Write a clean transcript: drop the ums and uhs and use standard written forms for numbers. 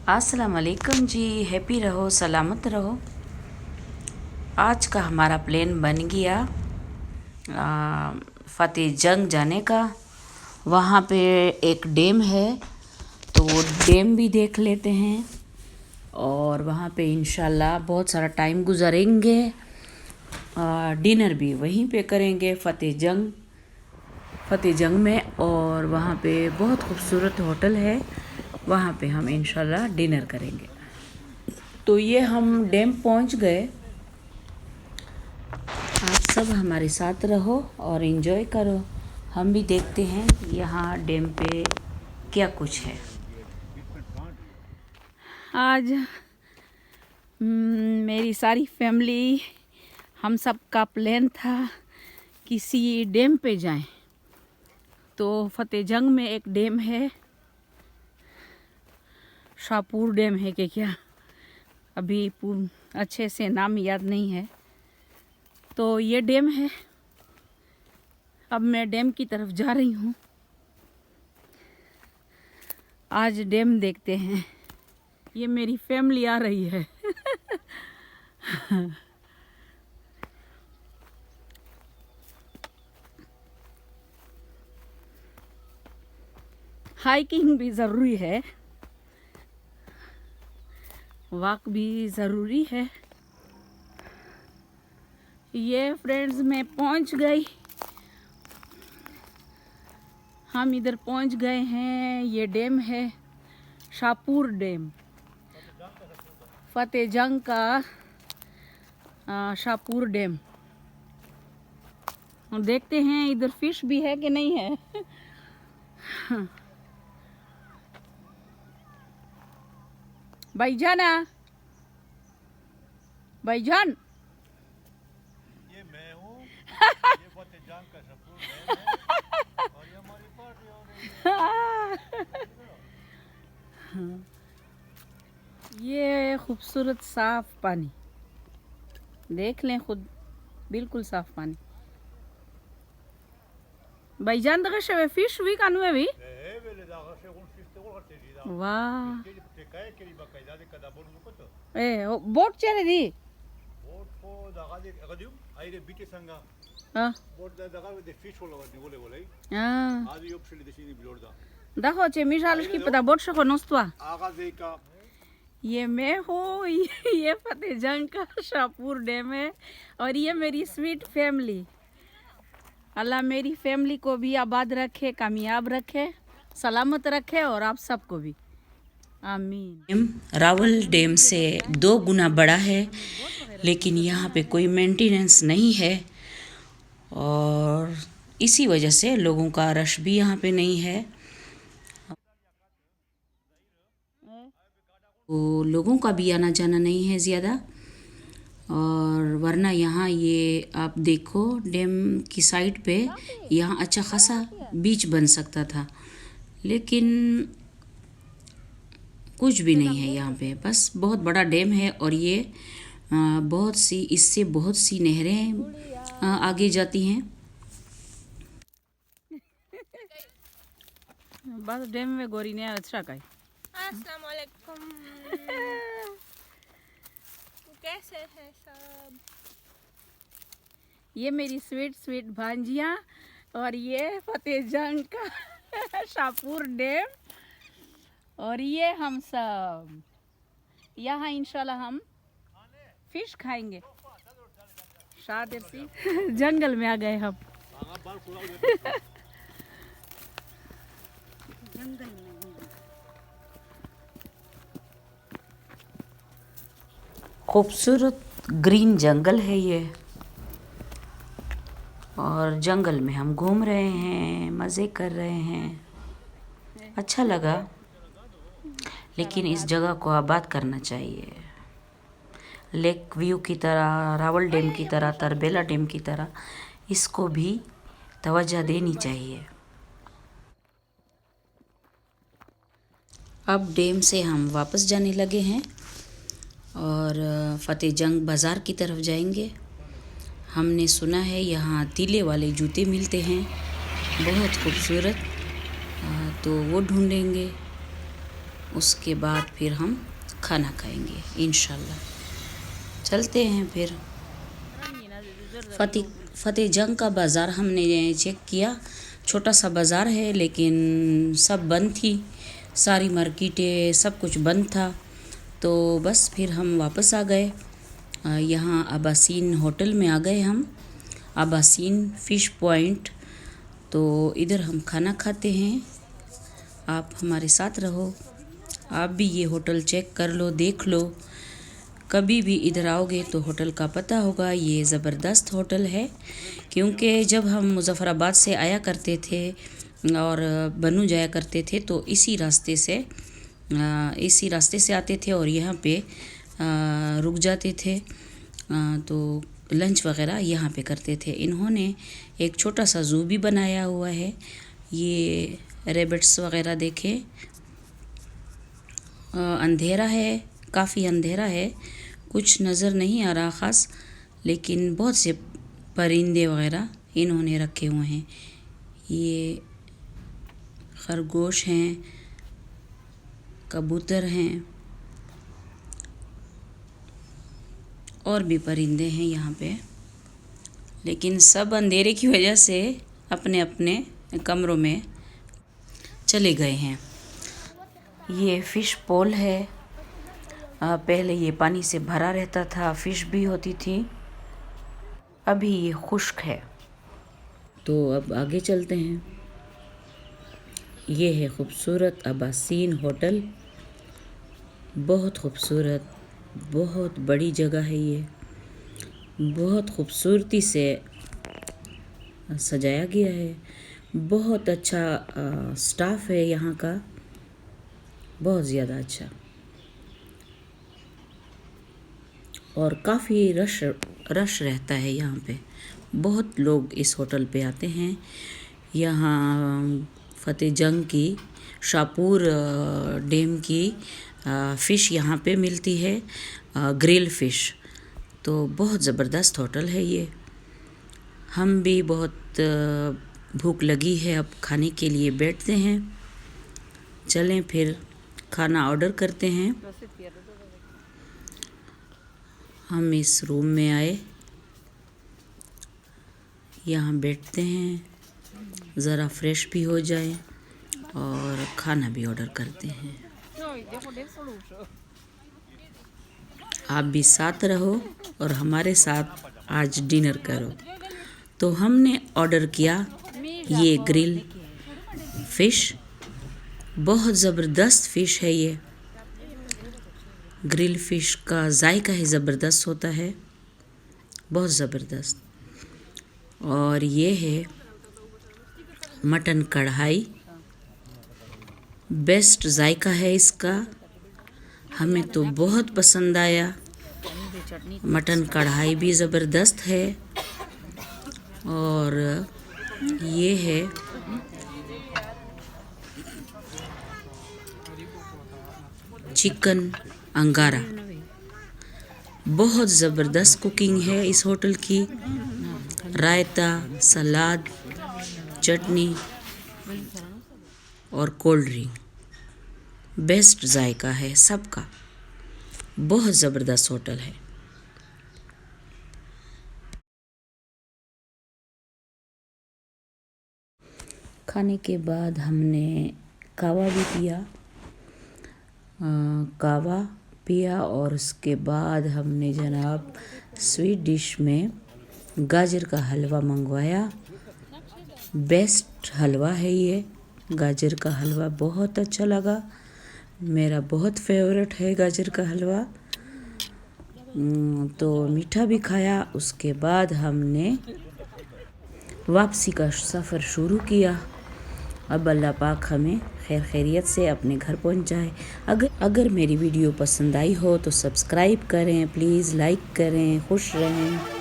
अस्सलाम वालेकुम जी। हैप्पी रहो, सलामत रहो। आज का हमारा प्लान बन गया फतेह जंग जाने का। वहाँ पे एक डैम है तो वो डैम भी देख लेते हैं और वहाँ पे इंशाल्लाह बहुत सारा टाइम गुजारेंगे। डिनर भी वहीं पे करेंगे फतेह जंग में। और वहाँ पे बहुत खूबसूरत होटल है, वहाँ पे हम इंशाल्लाह डिनर करेंगे। तो ये हम डैम पहुँच गए। आप सब हमारे साथ रहो और इन्जॉय करो। हम भी देखते हैं यहाँ डैम पे क्या कुछ है। आज मेरी सारी फैमिली, हम सब का प्लान था किसी डैम पे जाएं। तो फतेह जंग में एक डैम है, शाहपुर डैम है कि क्या, अभी अच्छे से नाम याद नहीं है। तो ये डैम है। अब मैं डैम की तरफ जा रही हूँ। आज डैम देखते हैं। ये मेरी फैमिली आ रही है। हाइकिंग भी ज़रूरी है, वॉक भी ज़रूरी है। ये फ्रेंड्स मैं पहुंच गई, हम इधर पहुंच गए हैं। ये डैम है शाहपुर डैम, फतेह जंग का शाहपुर डैम। हम देखते हैं इधर फिश भी है कि नहीं है। भाईजान, भाईजान, ये मैं हूँ। ये फतेह जंग का शाहपुर डैम है और ये हमारी पार्टी हो रही है। ये खूबसूरत साफ पानी देख लें खुद, बिल्कुल साफ पानी। भाईजान दगा शवे फिश वी कानू है भी वाह। ए बोट चले दी बोट को दगा दे अगदियो आइरे बीटे संगा हां बोट दगा दे फिश होला बोले बोले हां आज ये ऑप्शन देसी बिलोड़दा देखो चे मिसाल की पता बोट शको नोस्तवा आगा दे का। ये मैं हूँ। ये फतेह जंग का शाहपुर डैम है और ये मेरी स्वीट फैमिली। अल्लाह मेरी फैमिली को भी आबाद रखे, कामयाब रखे, सलामत रखे और आप सबको भी आमीन। रावल डैम से 2 गुना बड़ा है, लेकिन यहाँ पे कोई मेंटेनेंस नहीं है और इसी वजह से लोगों का रश भी यहाँ पे नहीं है। तो लोगों का भी आना जाना नहीं है ज़्यादा। और वरना यहाँ ये आप देखो डैम की साइड पे यहाँ अच्छा खासा बीच बन सकता था, लेकिन कुछ भी नहीं है यहाँ पे। बस बहुत बड़ा डैम है और ये इससे बहुत सी नहरें आगे जाती हैं। बस डैम में गोरी ने अच्छा कही। अस्सलाम वालेकुम। कैसे हैं सब? ये मेरी स्वीट भांजियाँ और ये फतेह जंग का शाहपुर डैम और ये हम सब यहाँ इंशाल्लाह हम फिश खाएंगे। शादिर सी जंगल में आ गए हम। जंगल में खूबसूरत ग्रीन जंगल है ये और जंगल में हम घूम रहे हैं, मज़े कर रहे हैं। अच्छा लगा, लेकिन इस जगह को आबाद करना चाहिए। लेक व्यू की तरह, रावल डैम की तरह, तरबेला डैम की तरह इसको भी तवज्जो देनी चाहिए। अब डैम से हम वापस जाने लगे हैं और फतेह जंग बाज़ार की तरफ जाएंगे। हमने सुना है यहाँ तीले वाले जूते मिलते हैं, बहुत खूबसूरत, तो वो ढूंढेंगे। उसके बाद फिर हम खाना खाएंगे इंशाल्लाह। चलते हैं फिर। फतेह जंग का बाज़ार हमने चेक किया, छोटा सा बाज़ार है लेकिन सब बंद थी, सारी मार्केटें सब कुछ बंद था। तो बस फिर हम वापस आ गए। यहाँ आबासीन होटल में आ गए हम, आबासीन फ़िश पॉइंट। तो इधर हम खाना खाते हैं। आप हमारे साथ रहो, आप भी ये होटल चेक कर लो, देख लो। कभी भी इधर आओगे तो होटल का पता होगा। ये ज़बरदस्त होटल है, क्योंकि जब हम मुज़फ़्फ़राबाद से आया करते थे और बनू जाया करते थे तो इसी रास्ते से आते थे और यहाँ पे रुक जाते थे। तो लंच वग़ैरह यहाँ पे करते थे। इन्होंने एक छोटा सा ज़ू भी बनाया हुआ है। ये रैबिट्स वग़ैरह देखें। अंधेरा है, काफ़ी अंधेरा है, कुछ नज़र नहीं आ रहा ख़ास, लेकिन बहुत से परिंदे वग़ैरह इन्होंने रखे हुए हैं। ये खरगोश हैं, कबूतर हैं और भी परिंदे हैं यहाँ पे, लेकिन सब अंधेरे की वजह से अपने अपने कमरों में चले गए हैं। ये फ़िश पोल है। पहले ये पानी से भरा रहता था, फ़िश भी होती थी, अभी ये खुश्क है। तो अब आगे चलते हैं। ये है खूबसूरत आबासीन होटल, बहुत खूबसूरत, बहुत बड़ी जगह है। ये बहुत खूबसूरती से सजाया गया है, बहुत अच्छा स्टाफ है यहाँ का, बहुत ज़्यादा अच्छा। और काफ़ी रश रहता है यहाँ पे, बहुत लोग इस होटल पे आते हैं। यहाँ फतेह जंग की शाहपुर डैम की फ़िश यहाँ पे मिलती है, ग्रिल फ़िश। तो बहुत ज़बरदस्त होटल है ये। हम भी बहुत भूख लगी है, अब खाने के लिए बैठते हैं। चलें फिर खाना ऑर्डर करते हैं। हम इस रूम में आए, यहाँ बैठते हैं, ज़रा फ्रेश भी हो जाए और खाना भी ऑर्डर करते हैं। आप भी साथ रहो और हमारे साथ आज डिनर करो। तो हमने ऑर्डर किया ये ग्रिल फ़िश, बहुत ज़बरदस्त फ़िश है ये। ग्रिल फ़िश का जायका ही ज़बरदस्त होता है, बहुत ज़बरदस्त। और ये है मटन कढ़ाई, बेस्ट जायका है इसका, हमें तो बहुत पसंद आया। मटन कढ़ाई भी ज़बरदस्त है। और ये है चिकन अंगारा, बहुत ज़बरदस्त कुकिंग है इस होटल की। रायता, सलाद, चटनी और कोल्ड ड्रिंक, बेस्ट जायका है सबका, बहुत ज़बरदस्त होटल है। खाने के बाद हमने कावा भी पिया, और उसके बाद हमने जनाब स्वीट डिश में गाजर का हलवा मंगवाया। बेस्ट हलवा है ये, गाजर का हलवा बहुत अच्छा लगा, मेरा बहुत फेवरेट है गाजर का हलवा। तो मीठा भी खाया। उसके बाद हमने वापसी का सफ़र शुरू किया। अब अल्लाह पाक हमें खैर खैरियत से अपने घर पहुंचाए। अगर मेरी वीडियो पसंद आई हो तो सब्सक्राइब करें प्लीज़, लाइक करें, खुश रहें।